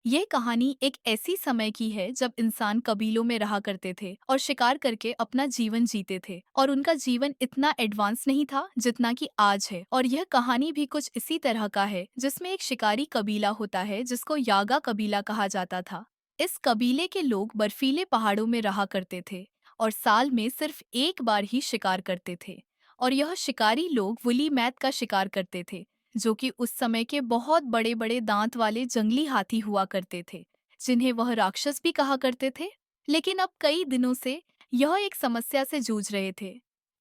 ये कहानी एक ऐसी समय की है जब इंसान कबीलों में रहा करते थे और शिकार करके अपना जीवन जीते थे और उनका जीवन इतना एडवांस नहीं था जितना कि आज है। और यह कहानी भी कुछ इसी तरह का है जिसमें एक शिकारी कबीला होता है जिसको यागा कबीला कहा जाता था। इस कबीले के लोग बर्फीले पहाड़ों में रहा करते थे और साल में सिर्फ एक बार ही शिकार करते थे। और यह शिकारी लोग वुली मैत का शिकार करते थे, जो कि उस समय के बहुत बड़े बड़े दांत वाले जंगली हाथी हुआ करते थे, जिन्हें वह राक्षस भी कहा करते थे। लेकिन अब कई दिनों से यह एक समस्या से जूझ रहे थे,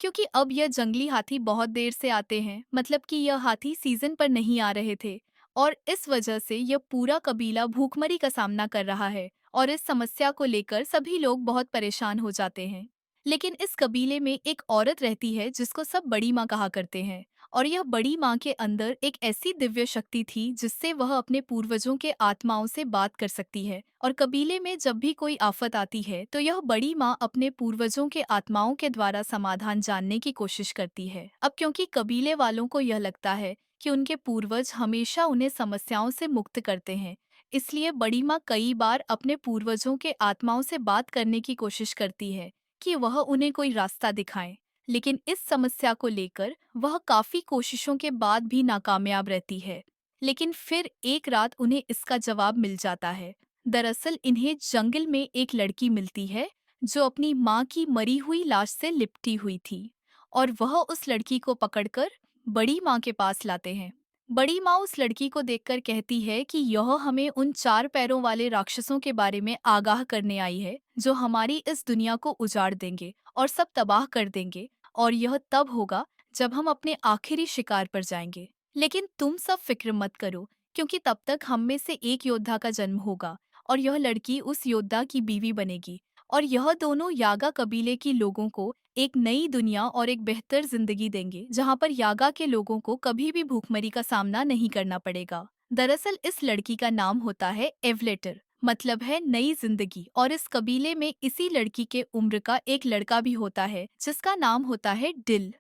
क्योंकि अब यह जंगली हाथी बहुत देर से आते हैं, मतलब कि यह हाथी सीजन पर नहीं आ रहे थे। और इस वजह से यह पूरा कबीला भूखमरी का सामना कर रहा है और इस समस्या को लेकर सभी लोग बहुत परेशान हो जाते हैं। लेकिन इस कबीले में एक औरत रहती है जिसको सब बड़ी माँ कहा करते हैं। और यह बड़ी माँ के अंदर एक ऐसी दिव्य शक्ति थी जिससे वह अपने पूर्वजों के आत्माओं से बात कर सकती है। और कबीले में जब भी कोई आफत आती है तो यह बड़ी माँ अपने पूर्वजों के आत्माओं के द्वारा समाधान जानने की कोशिश करती है। अब क्योंकि कबीले वालों को यह लगता है कि उनके पूर्वज हमेशा उन्हें समस्याओं से मुक्त करते हैं, इसलिए बड़ी माँ कई बार अपने पूर्वजों के आत्माओं से बात करने की कोशिश करती है कि वह उन्हें कोई रास्ता दिखाएं। लेकिन इस समस्या को लेकर वह काफी कोशिशों के बाद भी नाकामयाब रहती है। लेकिन फिर एक रात उन्हें इसका जवाब मिल जाता है। दरअसल इन्हें जंगल में एक लड़की मिलती है जो अपनी माँ की मरी हुई लाश से लिपटी हुई थी, और वह उस लड़की को पकड़कर बड़ी माँ के पास लाते हैं। बड़ी माँ उस लड़की को देखकर कहती है कि यह हमें उन चार पैरों वाले राक्षसों के बारे में आगाह करने आई है जो हमारी इस दुनिया को उजाड़ देंगे और सब तबाह कर देंगे। और यह तब होगा जब हम अपने आखिरी शिकार पर जाएंगे। लेकिन तुम सब फिक्र मत करो, क्योंकि तब तक हम में से एक योद्धा का जन्म होगा और यह लड़की उस योद्धा की बीवी बनेगी। और यह दोनों यागा कबीले की लोगों को एक नई दुनिया और एक बेहतर जिंदगी देंगे, जहाँ पर यागा के लोगों को कभी भी भूखमरी का सामना नहीं करना पड़ेगा। दरअसल इस लड़की का नाम होता है एवलेटर, मतलब है नई जिंदगी। और इस कबीले में इसी लड़की के उम्र का एक लड़का भी होता है जिसका नाम होता है डिल।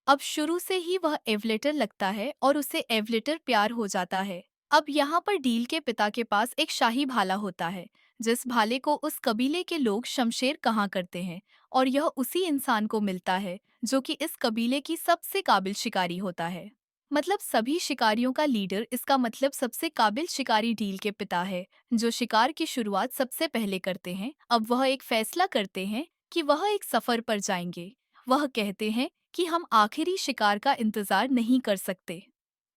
अब शुरू से ही वह एवलेटर लगता है और उसे एवलेटर प्यार हो जाता है। अब यहाँ पर डील के पिता के पास एक शाही भाला होता है, जिस भाले को उस कबीले के लोग शमशेर कहा करते हैं। और यह उसी इंसान को मिलता है जो कि इस कबीले की सबसे काबिल शिकारी होता है। मतलब सभी शिकारियों का लीडर, इसका मतलब सबसे काबिल शिकारी डील के पिता है, जो शिकार की शुरुआत सबसे पहले करते हैं। अब वह एक फैसला करते हैं कि वह एक सफर पर जाएंगे। वह कहते हैं कि हम आखिरी शिकार का इंतजार नहीं कर सकते।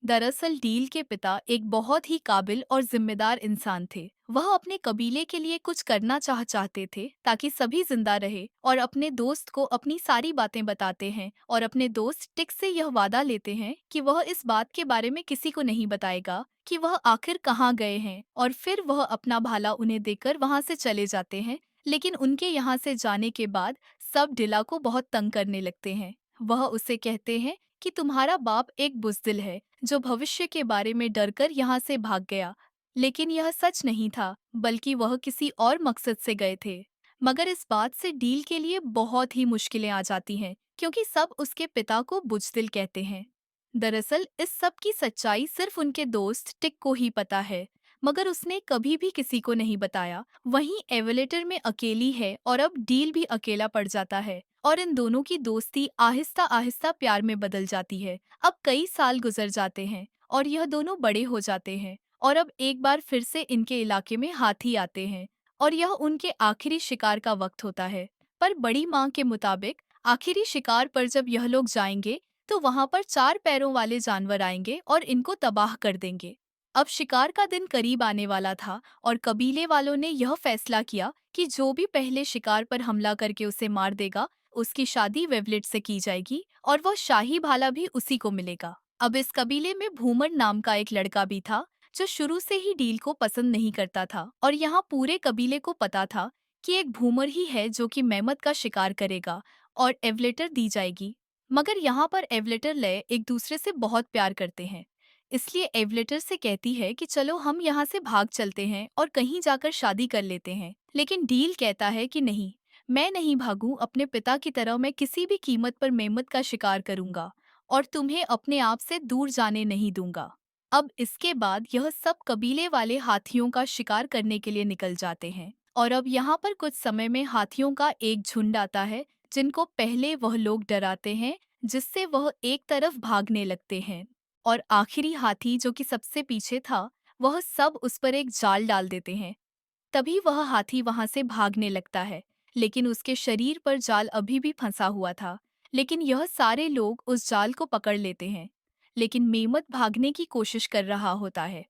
दरअसल डील के पिता एक बहुत ही काबिल और जिम्मेदार इंसान थे। वह अपने कबीले के लिए कुछ करना चाहते थे ताकि सभी जिंदा रहे, और अपने दोस्त को अपनी सारी बातें बताते हैं। और अपने दोस्त टिक से यह वादा लेते हैं कि वह इस बात के बारे में किसी को नहीं बताएगा कि वह आखिर कहाँ गए हैं। और फिर वह अपना भाला उन्हें देकर वहां से चले जाते हैं। लेकिन उनके यहाँ से जाने के बाद सब डिला को बहुत तंग करने लगते हैं। वह उसे कहते हैं कि तुम्हारा बाप एक बुज़दिल है जो भविष्य के बारे में डरकर यहाँ से भाग गया। लेकिन यह सच नहीं था, बल्कि वह किसी और मकसद से गए थे। मगर इस बात से डील के लिए बहुत ही मुश्किलें आ जाती हैं, क्योंकि सब उसके पिता को बुज़दिल कहते हैं। दरअसल इस सब की सच्चाई सिर्फ उनके दोस्त टिक को ही पता है, मगर उसने कभी भी किसी को नहीं बताया। वहीं एवेलेटर में अकेली है और अब डील भी अकेला पड़ जाता है, और इन दोनों की दोस्ती आहिस्ता आहिस्ता प्यार में बदल जाती है। अब कई साल गुजर जाते हैं और यह दोनों बड़े हो जाते हैं, और अब एक बार फिर से इनके इलाके में हाथी आते हैं और यह उनके आखिरी शिकार का वक्त होता है। पर बड़ी माँ के मुताबिक आखिरी शिकार पर जब यह लोग जाएंगे तो वहां पर चार पैरों वाले जानवर आएंगे और इनको तबाह कर देंगे। अब शिकार का दिन करीब आने वाला था और कबीले वालों ने यह फैसला किया कि जो भी पहले शिकार पर हमला करके उसे मार देगा, उसकी शादी वेवलेट से की जाएगी और वह शाही भाला भी उसी को मिलेगा। अब इस कबीले में भूमर नाम का एक लड़का भी था जो शुरू से ही डील को पसंद नहीं करता था, और यहाँ पूरे कबीले को पता था कि एक भूमर ही है जो कि मेहमत का शिकार करेगा और एवलेटर दी जाएगी। मगर यहाँ पर एवलेटर लय एक दूसरे से बहुत प्यार करते हैं, इसलिए एवलेटर से कहती है कि चलो हम यहाँ से भाग चलते हैं और कहीं जाकर शादी कर लेते हैं। लेकिन डील कहता है कि नहीं, मैं नहीं भागूं, अपने पिता की तरह मैं किसी भी कीमत पर मेमत का शिकार करूंगा और तुम्हें अपने आप से दूर जाने नहीं दूंगा। अब इसके बाद यह सब कबीले वाले हाथियों का शिकार करने के लिए निकल जाते हैं। और अब यहाँ पर कुछ समय में हाथियों का एक झुंड आता है, जिनको पहले वह लोग डराते हैं, जिससे वह एक तरफ भागने लगते हैं। और आखिरी हाथी जो कि सबसे पीछे था, वह सब उस पर एक जाल डाल देते हैं। तभी वह हाथी वहां से भागने लगता है, लेकिन उसके शरीर पर जाल अभी भी फंसा हुआ था। लेकिन यह सारे लोग उस जाल को पकड़ लेते हैं। लेकिन मेमत भागने की कोशिश कर रहा होता है।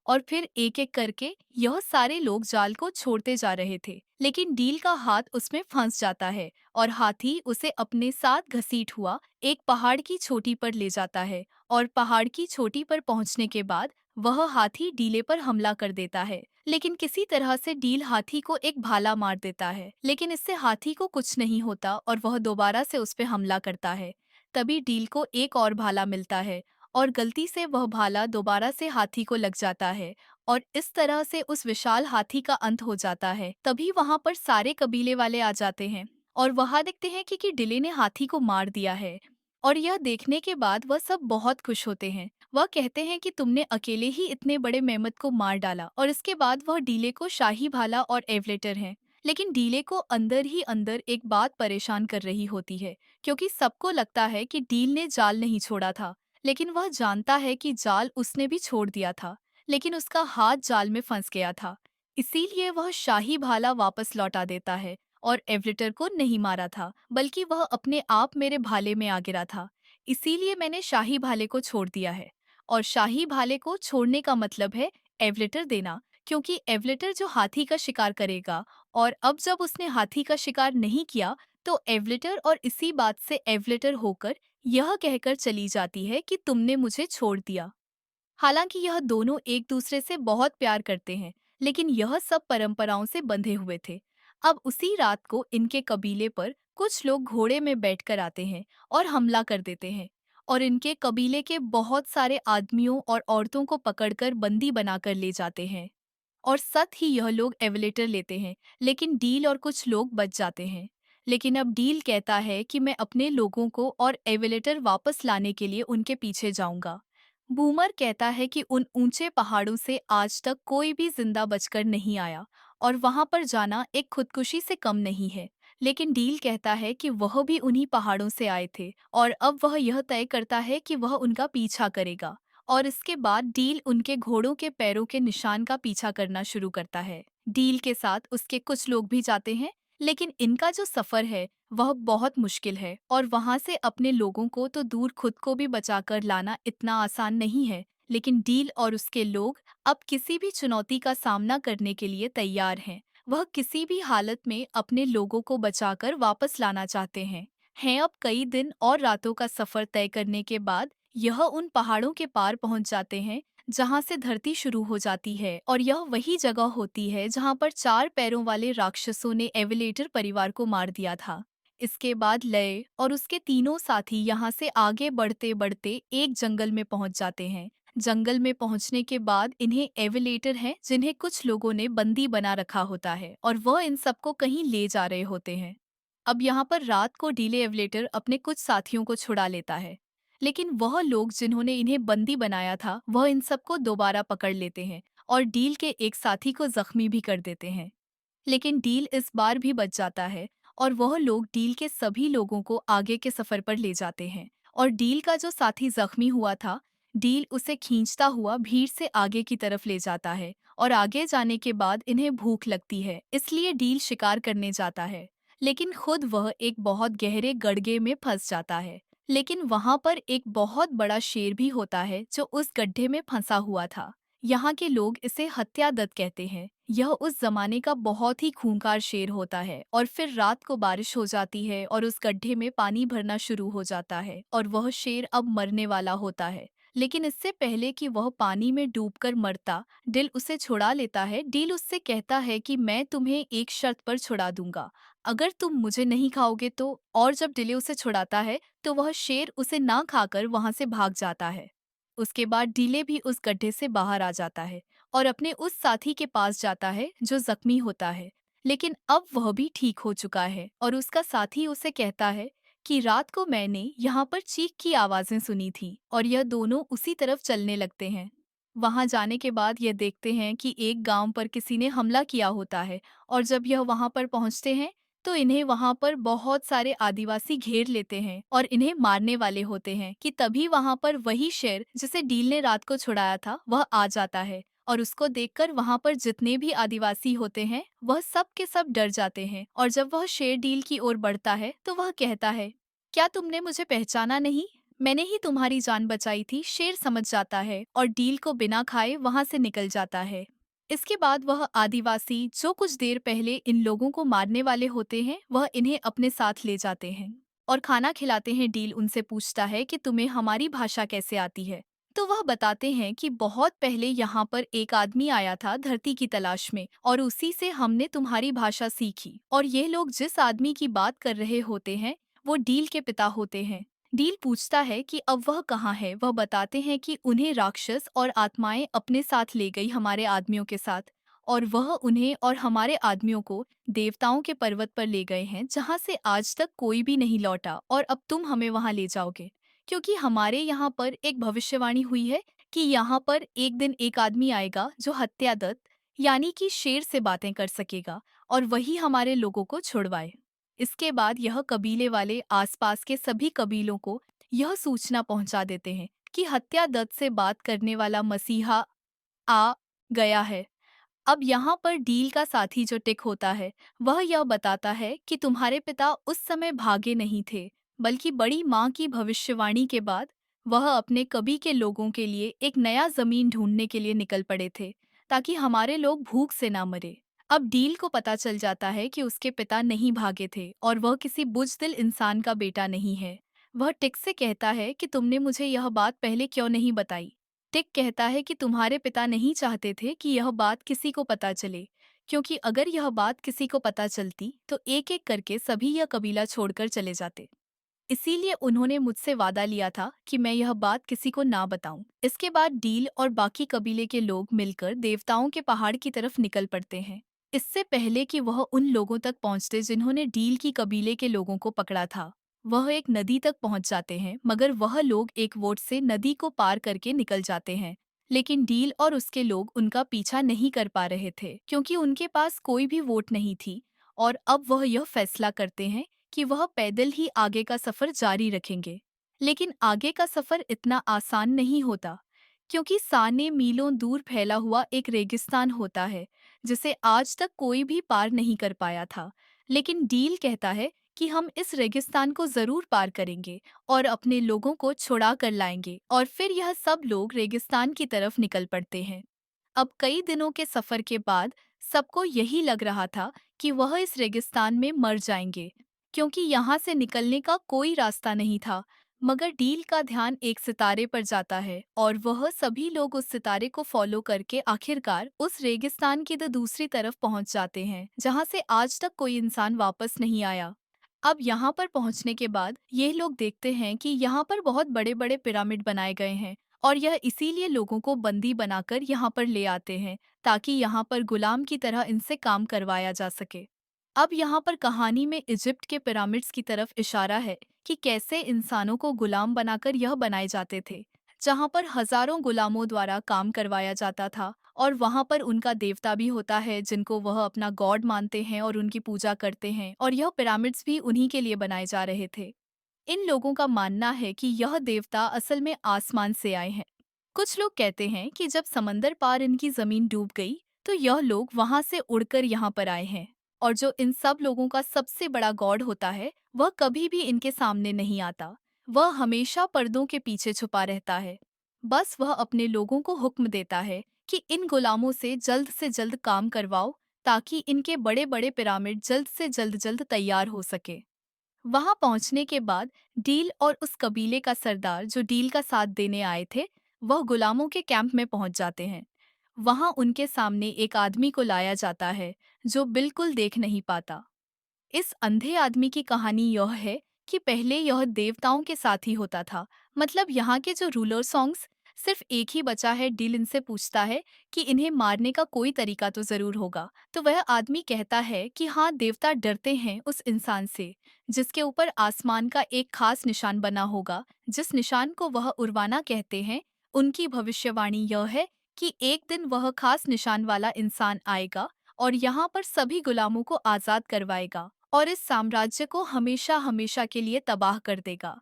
और फिर एक एक करके यह सारे लोग जाल को छोड़ते जा रहे थे, लेकिन डील का हाथ उसमें फंस जाता है और हाथी उसे अपने साथ घसीट हुआ एक पहाड़ की चोटी पर ले जाता है। और पहाड़ की चोटी पर पहुंचने के बाद वह हाथी डीले पर हमला कर देता है। लेकिन किसी तरह से डील हाथी को एक भाला मार देता है, लेकिन इससे हाथी को कुछ नहीं होता और वह दोबारा से उस पर हमला करता है। तभी डील को एक और भाला मिलता है और गलती से वह भाला दोबारा से हाथी को लग जाता है। और इस तरह से उस विशाल हाथी का अंत हो जाता है। तभी वहां पर सारे कबीले वाले आ जाते हैं और वहां देखते हैं कि डिले ने हाथी को मार दिया है। और यह देखने के बाद वह सब बहुत खुश होते हैं। वह कहते हैं कि तुमने अकेले ही इतने बड़े मेहमत को मार डाला। और इसके बाद वह डीले को शाही भाला और एवलेटर हैं। लेकिन डीले को अंदर ही अंदर एक बात परेशान कर रही होती है, क्योंकि सबको लगता है कि डील ने जाल नहीं छोड़ा था। लेकिन वह जानता है कि जाल उसने भी छोड़ दिया था, लेकिन उसका हाथ जाल में फंस गया था। इसीलिए वह शाही भाला वापस लौटा देता है और एवलेटर को नहीं मारा था, बल्कि वह अपने आप मेरे भाले में आ गिरा था। इसीलिए मैंने शाही भाले को छोड़ दिया है। और शाही भाले को छोड़ने का मतलब है एवलेटर देना, क्योंकि एवलेटर जो हाथी का शिकार करेगा। और अब जब उसने हाथी का शिकार नहीं किया, तो एवलेटर और इसी बात से एवलेटर होकर यह कहकर चली जाती है कि तुमने मुझे छोड़ दिया। हालांकि यह दोनों एक दूसरे से बहुत प्यार करते हैं, लेकिन यह सब परंपराओं से बंधे हुए थे। अब उसी रात को इनके कबीले पर कुछ लोग घोड़े में बैठकर आते हैं और हमला कर देते हैं। और इनके कबीले के बहुत सारे आदमियों और औरतों को पकड़कर बंदी बनाकर ले जाते हैं। और सत ही यह लोग एवेलेटर लेते हैं, लेकिन डील और कुछ लोग बच जाते हैं। लेकिन अब डील कहता है कि मैं अपने लोगों को और एवेलेटर वापस लाने के लिए उनके पीछे जाऊंगा। बूमर कहता है कि उन ऊंचे पहाड़ों से आज तक कोई भी जिंदा बचकर नहीं आया और वहां पर जाना एक खुदकुशी से कम नहीं है। लेकिन डील कहता है कि वह भी उन्हीं पहाड़ों से आए थे और अब वह यह तय करता है कि वह उनका पीछा करेगा। और इसके बाद डील उनके घोड़ों के पैरों के निशान का पीछा करना शुरू करता है। डील के साथ उसके कुछ लोग भी जाते हैं, लेकिन इनका जो सफर है वह बहुत मुश्किल है और वहां से अपने लोगों को तो दूर खुद को भी बचाकर लाना इतना आसान नहीं है। लेकिन डील और उसके लोग अब किसी भी चुनौती का सामना करने के लिए तैयार हैं। वह किसी भी हालत में अपने लोगों को बचाकर वापस लाना चाहते हैं। अब कई दिन और रातों का सफर तय करने के बाद यह उन पहाड़ों के पार पहुंच जाते हैं, जहां से धरती शुरू हो जाती है। और यह वही जगह होती है जहां पर चार पैरों वाले राक्षसों ने एविलेटर परिवार को मार दिया था। इसके बाद लय और उसके तीनों साथी यहाँ से आगे बढ़ते बढ़ते एक जंगल में पहुंच जाते हैं। जंगल में पहुंचने के बाद इन्हें एविलेटर हैं जिन्हें कुछ लोगों ने बंदी बना रखा होता है और वह इन सबको कहीं ले जा रहे होते हैं। अब यहाँ पर रात को डीले एवलेटर अपने कुछ साथियों को छुड़ा लेता है, लेकिन वह लोग जिन्होंने इन्हें बंदी बनाया था वह इन सबको दोबारा पकड़ लेते हैं और डील के एक साथी को जख्मी भी कर देते हैं। लेकिन डील इस बार भी बच जाता है और वह लोग डील के सभी लोगों को आगे के सफर पर ले जाते हैं। और डील का जो साथी जख्मी हुआ था, डील उसे खींचता हुआ भीड़ से आगे की तरफ ले जाता है। और आगे जाने के बाद इन्हें भूख लगती है, इसलिए डील शिकार करने जाता है। लेकिन खुद वह एक बहुत गहरे गड्ढे में फंस जाता है। लेकिन वहां पर एक बहुत बड़ा शेर भी होता है जो उस गड्ढे में फंसा हुआ था। यहाँ के लोग इसे हत्यादत्त कहते हैं। यह उस जमाने का बहुत ही खूंखार शेर होता है। और फिर रात को बारिश हो जाती है और उस गड्ढे में पानी भरना शुरू हो जाता है और वह शेर अब मरने वाला होता है। लेकिन इससे पहले कि वह पानी में डूबकर मरता, डिल उसे छुड़ा लेता है। डील उससे कहता है कि मैं तुम्हें एक शर्त पर छुड़ा दूंगा, अगर तुम मुझे नहीं खाओगे तो। और जब डिले उसे छुड़ाता है तो वह शेर उसे ना खाकर वहां से भाग जाता है। उसके बाद डीले भी उस गड्ढे से बाहर आ जाता है और अपने उस साथी के पास जाता है जो जख्मी होता है। लेकिन अब वह भी ठीक हो चुका है और उसका साथी उसे कहता है कि रात को मैंने यहाँ पर चीख की आवाजें सुनी थी। और यह दोनों उसी तरफ चलने लगते हैं। वहां जाने के बाद यह देखते हैं कि एक गांव पर किसी ने हमला किया होता है और जब यह वहां पर पहुंचते हैं तो इन्हें वहां पर बहुत सारे आदिवासी घेर लेते हैं और इन्हें मारने वाले होते हैं कि तभी वहां पर वही शेर जिसे डील ने रात को छुड़ाया था वह आ जाता है और उसको देखकर वहां पर जितने भी आदिवासी होते हैं वह सब के सब डर जाते हैं और जब वह शेर डील की ओर बढ़ता है तो वह कहता है, क्या तुमने मुझे पहचाना नहीं? मैंने ही तुम्हारी जान बचाई थी। शेर समझ जाता है और डील को बिना खाए वहां से निकल जाता है। इसके बाद वह आदिवासी जो कुछ देर पहले इन लोगों को मारने वाले होते हैं वह इन्हें अपने साथ ले जाते हैं और खाना खिलाते हैं। डील उनसे पूछता है कि तुम्हें हमारी भाषा कैसे आती है? तो वह बताते हैं कि बहुत पहले यहाँ पर एक आदमी आया था धरती की तलाश में और उसी से हमने तुम्हारी भाषा सीखी। और ये लोग जिस आदमी की बात कर रहे होते हैं वो डील के पिता होते हैं। डील पूछता है कि अब वह कहाँ है। वह बताते हैं कि उन्हें राक्षस और आत्माएं अपने साथ ले गई हमारे आदमियों के साथ और वह उन्हें और हमारे आदमियों को देवताओं के पर्वत पर ले गए हैं जहाँ से आज तक कोई भी नहीं लौटा और अब तुम हमें वहाँ ले जाओगे क्योंकि हमारे यहाँ पर एक भविष्यवाणी हुई है कि यहाँ पर एक दिन एक आदमी आएगा जो हत्यादत्त यानी कि शेर से बातें कर सकेगा और वही हमारे लोगों को छुड़वाए। इसके बाद यह कबीले वाले आसपास के सभी कबीलों को यह सूचना पहुंचा देते हैं कि हत्या दत्त से बात करने वाला मसीहा आ गया है। अब यहाँ पर डील का साथी जो टिक होता है वह यह बताता है कि तुम्हारे पिता उस समय भागे नहीं थे बल्कि बड़ी माँ की भविष्यवाणी के बाद वह अपने कबी के लोगों के लिए एक नया जमीन ढूंढने के लिए निकल पड़े थे ताकि हमारे लोग भूख से ना मरे। अब डील को पता चल जाता है कि उसके पिता नहीं भागे थे और वह किसी बुजदिल इंसान का बेटा नहीं है। वह टिक से कहता है कि तुमने मुझे यह बात पहले क्यों नहीं बताई? टिक कहता है कि तुम्हारे पिता नहीं चाहते थे कि यह बात किसी को पता चले क्योंकि अगर यह बात किसी को पता चलती तो एक एक करके सभी यह कबीला छोड़कर चले जाते। इसीलिए उन्होंने मुझसे वादा लिया था कि मैं यह बात किसी को ना बताऊं। इसके बाद डील और बाकी कबीले के लोग मिलकर देवताओं के पहाड़ की तरफ निकल पड़ते हैं। इससे पहले कि वह उन लोगों तक पहुंचते जिन्होंने डील की कबीले के लोगों को पकड़ा था, वह एक नदी तक पहुंच जाते हैं मगर वह लोग एक वोट से नदी को पार करके निकल जाते हैं। लेकिन डील और उसके लोग उनका पीछा नहीं कर पा रहे थे क्योंकि उनके पास कोई भी वोट नहीं थी और अब वह यह फैसला करते हैं कि वह पैदल ही आगे का सफर जारी रखेंगे। लेकिन आगे का सफर इतना आसान नहीं होता क्योंकि साने मीलों दूर फैला हुआ एक रेगिस्तान होता है जिसे आज तक कोई भी पार नहीं कर पाया था। लेकिन डील कहता है कि हम इस रेगिस्तान को जरूर पार करेंगे और अपने लोगों को छुड़ा कर लाएंगे और फिर यह सब लोग रेगिस्तान की तरफ निकल पड़ते हैं। अब कई दिनों के सफर के बाद सबको यही लग रहा था कि वह इस रेगिस्तान में मर जाएंगे क्योंकि यहाँ से निकलने का कोई रास्ता नहीं था। मगर डील का ध्यान एक सितारे पर जाता है और वह सभी लोग उस सितारे को फॉलो करके आखिरकार उस रेगिस्तान की दूसरी तरफ पहुंच जाते हैं जहाँ से आज तक कोई इंसान वापस नहीं आया। अब यहाँ पर पहुँचने के बाद ये लोग देखते हैं कि यहाँ पर बहुत बड़े बड़े पिरामिड बनाए गए हैं और यह इसीलिए लोगों को बंदी बनाकर यहाँ पर ले आते हैं ताकि यहाँ पर गुलाम की तरह इनसे काम करवाया जा सके। अब यहाँ पर कहानी में इजिप्ट के पिरामिड्स की तरफ इशारा है कि कैसे इंसानों को गुलाम बनाकर यह बनाए जाते थे, जहाँ पर हजारों गुलामों द्वारा काम करवाया जाता था और वहाँ पर उनका देवता भी होता है जिनको वह अपना गॉड मानते हैं और उनकी पूजा करते हैं और यह पिरामिड्स भी उन्हीं के लिए बनाए जा रहे थे। इन लोगों का मानना है कि यह देवता असल में आसमान से आए हैं। कुछ लोग कहते हैं कि जब समंदर पार इनकी जमीन डूब गई तो यह लोग वहां से उड़कर यहाँ पर आए हैं और जो इन सब लोगों का सबसे बड़ा गॉड होता है वह कभी भी इनके सामने नहीं आता। वह हमेशा पर्दों के पीछे छुपा रहता है। बस वह अपने लोगों को हुक्म देता है कि इन गुलामों से जल्द काम करवाओ ताकि इनके बड़े बड़े पिरामिड जल्द तैयार हो सके। वहां पहुंचने के बाद डील और उस कबीले का सरदार जो डील का साथ देने आए थे वह गुलामों के कैंप में पहुंच जाते हैं। वहां उनके सामने एक आदमी को लाया जाता है जो बिल्कुल देख नहीं पाता। इस अंधे आदमी की कहानी यह है कि पहले यह देवताओं के साथ ही होता था। मतलब यहाँ के जो रूलर सॉन्ग्स सिर्फ एक ही बचा है। डील इनसे पूछता है कि इन्हें मारने का कोई तरीका तो जरूर होगा। तो वह आदमी कहता है कि हाँ, देवता डरते हैं उस इंसान से जिसके ऊपर आसमान का एक खास निशान बना होगा, जिस निशान को वह उर्वाना कहते हैं। उनकी भविष्यवाणी यह है कि एक दिन वह खास निशान वाला इंसान आएगा और यहाँ पर सभी गुलामों को आजाद करवाएगा और इस साम्राज्य को हमेशा हमेशा के लिए तबाह कर देगा।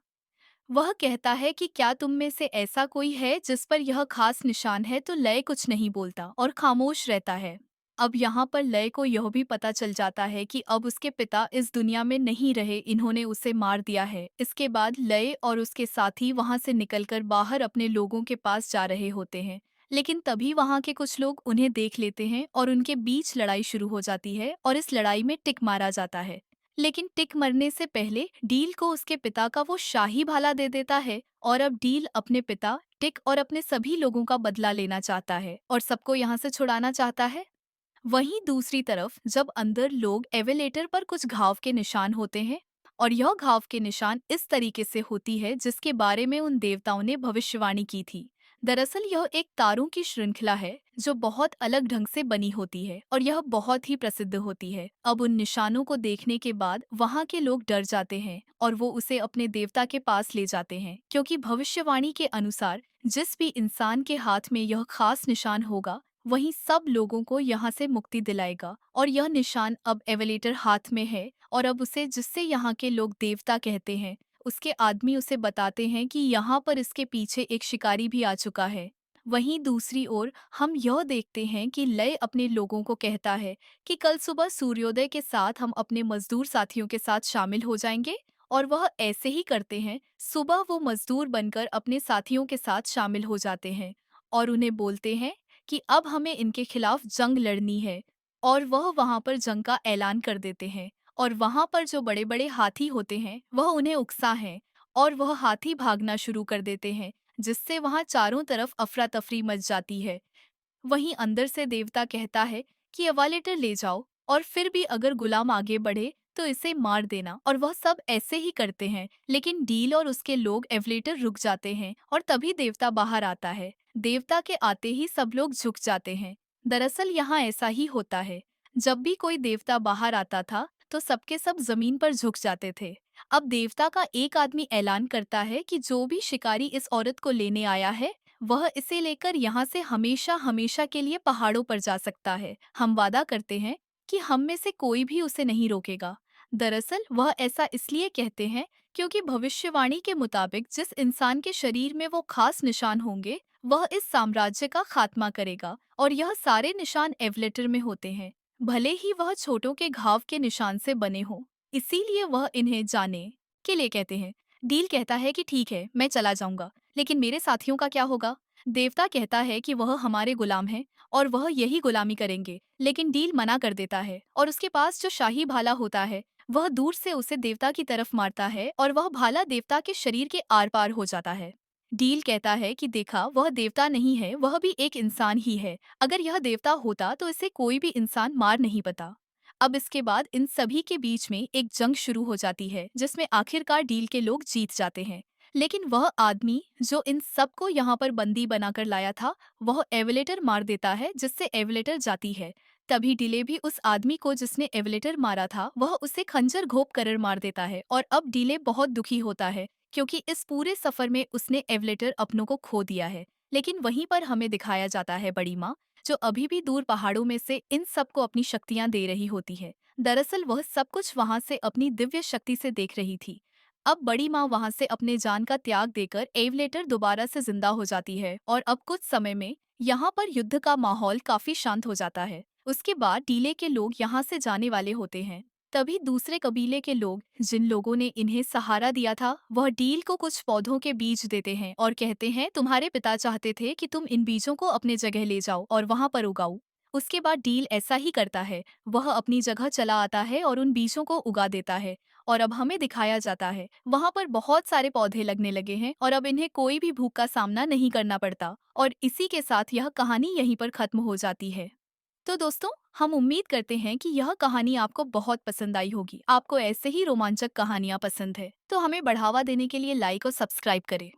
वह कहता है कि क्या तुम में से ऐसा कोई है जिस पर यह खास निशान है, तो लय कुछ नहीं बोलता और खामोश रहता है। अब यहाँ पर लय को यह भी पता चल जाता है कि अब उसके पिता इस दुनिया में नहीं रहे, इन्होंने उसे मार दिया है। इसके बाद लय और उसके साथी वहां से निकलकर बाहर अपने लोगों के पास जा रहे होते हैं, लेकिन तभी वहां के कुछ लोग उन्हें देख लेते हैं और उनके बीच लड़ाई शुरू हो जाती है और इस लड़ाई में टिक मारा जाता है। लेकिन टिक मरने से पहले डील को उसके पिता का वो शाही भाला दे देता है और अब डील अपने पिता टिक और अपने सभी लोगों का बदला लेना चाहता है और सबको यहाँ से छुड़ाना चाहता है। वहीं दूसरी तरफ जब अंदर लोग एवेलेटर पर कुछ घाव के निशान होते हैं और यह घाव के निशान इस तरीके से होती है जिसके बारे में उन देवताओं ने भविष्यवाणी की थी। दरअसल यह एक तारों की श्रृंखला है जो बहुत अलग ढंग से बनी होती है और यह बहुत ही प्रसिद्ध होती है। अब उन निशानों को देखने के बाद वहाँ के लोग डर जाते हैं और वो उसे अपने देवता के पास ले जाते हैं, क्योंकि भविष्यवाणी के अनुसार जिस भी इंसान के हाथ में यह खास निशान होगा वहीं सब लोगों को यहाँ से मुक्ति दिलाएगा। और यह निशान अब एवेलेटर हाथ में है और अब उसे जिससे यहाँ के लोग देवता कहते हैं, उसके आदमी उसे बताते हैं कि यहाँ पर इसके पीछे एक शिकारी भी आ चुका है। वहीं दूसरी ओर हम यह देखते हैं कि लय अपने लोगों को कहता है कि कल सुबह सूर्योदय के साथ हम अपने मजदूर साथियों के साथ शामिल हो जाएंगे, और वह ऐसे ही करते हैं। सुबह वो मजदूर बनकर अपने साथियों के साथ शामिल हो जाते हैं और उन्हें बोलते हैं कि अब हमें इनके खिलाफ जंग लड़नी है, और वह वहां पर जंग का ऐलान कर देते हैं। और वहां पर जो बड़े बड़े हाथी होते हैं वह उन्हें उकसा है और वह हाथी भागना शुरू कर देते हैं, जिससे वहां चारों तरफ अफरा तफरी मच जाती है। वहीं अंदर से देवता कहता है कि एवालेटर ले जाओ और फिर भी अगर गुलाम आगे बढ़े तो इसे मार देना, और वह सब ऐसे ही करते हैं। लेकिन डील और उसके लोग एवलेटर रुक जाते हैं और तभी देवता बाहर आता है। देवता के आते ही सब लोग झुक जाते हैं। दरअसल यहाँ ऐसा ही होता है, जब भी कोई देवता बाहर आता था तो सबके सब जमीन पर झुक जाते थे। अब देवता का एक आदमी ऐलान करता है कि जो भी शिकारी इस औरत को लेने आया है वह इसे लेकर यहाँ से हमेशा हमेशा के लिए पहाड़ों पर जा सकता है। हम वादा करते हैं कि हम में से कोई भी उसे नहीं रोकेगा। दरअसल वह ऐसा इसलिए कहते हैं क्योंकि भविष्यवाणी के मुताबिक जिस इंसान के शरीर में वो खास निशान होंगे वह इस साम्राज्य का खात्मा करेगा, और यह सारे निशान एवलेटर में होते हैं, भले ही वह छोटों के घाव के निशान से बने हों। इसीलिए वह इन्हें जाने के लिए कहते हैं। डील कहता है कि ठीक है, मैं चला जाऊंगा, लेकिन मेरे साथियों का क्या होगा? देवता कहता है कि वह हमारे गुलाम हैं और वह यही गुलामी करेंगे, लेकिन डील मना कर देता है और उसके पास जो शाही भाला होता है वह दूर से उसे देवता की तरफ मारता है और वह भाला देवता के शरीर के आर पार हो जाता है। डील कहता है कि देखा, वह देवता नहीं है, वह भी एक इंसान ही है। अगर यह देवता होता तो इसे कोई भी इंसान मार नहीं पाता। अब इसके बाद इन सभी के बीच में एक जंग शुरू हो जाती है जिसमें आखिरकार डील के लोग जीत जाते हैं। लेकिन वह आदमी जो इन सबको यहाँ पर बंदी बनाकर लाया था वह एवेलेटर मार देता है, जिससे एवेलेटर जाती है। तभी डिले भी उस आदमी को जिसने एवेलेटर मारा था वह उसे खंजर घोंप कर मार देता है, और अब डिले बहुत दुखी होता है क्योंकि इस पूरे सफर में उसने एवेलेटर अपनों को खो दिया है। लेकिन वहीं पर हमें दिखाया जाता है बड़ी माँ, जो अभी भी दूर पहाड़ों में से इन सबको अपनी शक्तियां दे रही होती है। दरअसल वह सब कुछ वहां से अपनी दिव्य शक्ति से देख रही थी। अब बड़ी माँ वहां से अपने जान का त्याग देकर एवलेटर दोबारा से जिंदा हो जाती है और अब कुछ समय में यहाँ पर युद्ध का माहौल काफी शांत हो जाता है। उसके बाद टीले के लोग यहाँ से जाने वाले होते हैं। तभी दूसरे कबीले के लोग जिन लोगों ने इन्हें सहारा दिया था वह डील को कुछ पौधों के बीज देते हैं और कहते हैं तुम्हारे पिता चाहते थे कि तुम इन बीजों को अपने जगह ले जाओ और वहां पर उगाओ। उसके बाद डील ऐसा ही करता है, वह अपनी जगह चला आता है और उन बीजों को उगा देता है। और अब हमें दिखाया जाता है वहां पर बहुत सारे पौधे लगने लगे हैं और अब इन्हें कोई भी भूख का सामना नहीं करना पड़ता। और इसी के साथ यह कहानी यहीं पर खत्म हो जाती है। तो दोस्तों, हम उम्मीद करते हैं कि यह कहानी आपको बहुत पसंद आई होगी। आपको ऐसे ही रोमांचक कहानियां पसंद है तो हमें बढ़ावा देने के लिए लाइक और सब्सक्राइब करें।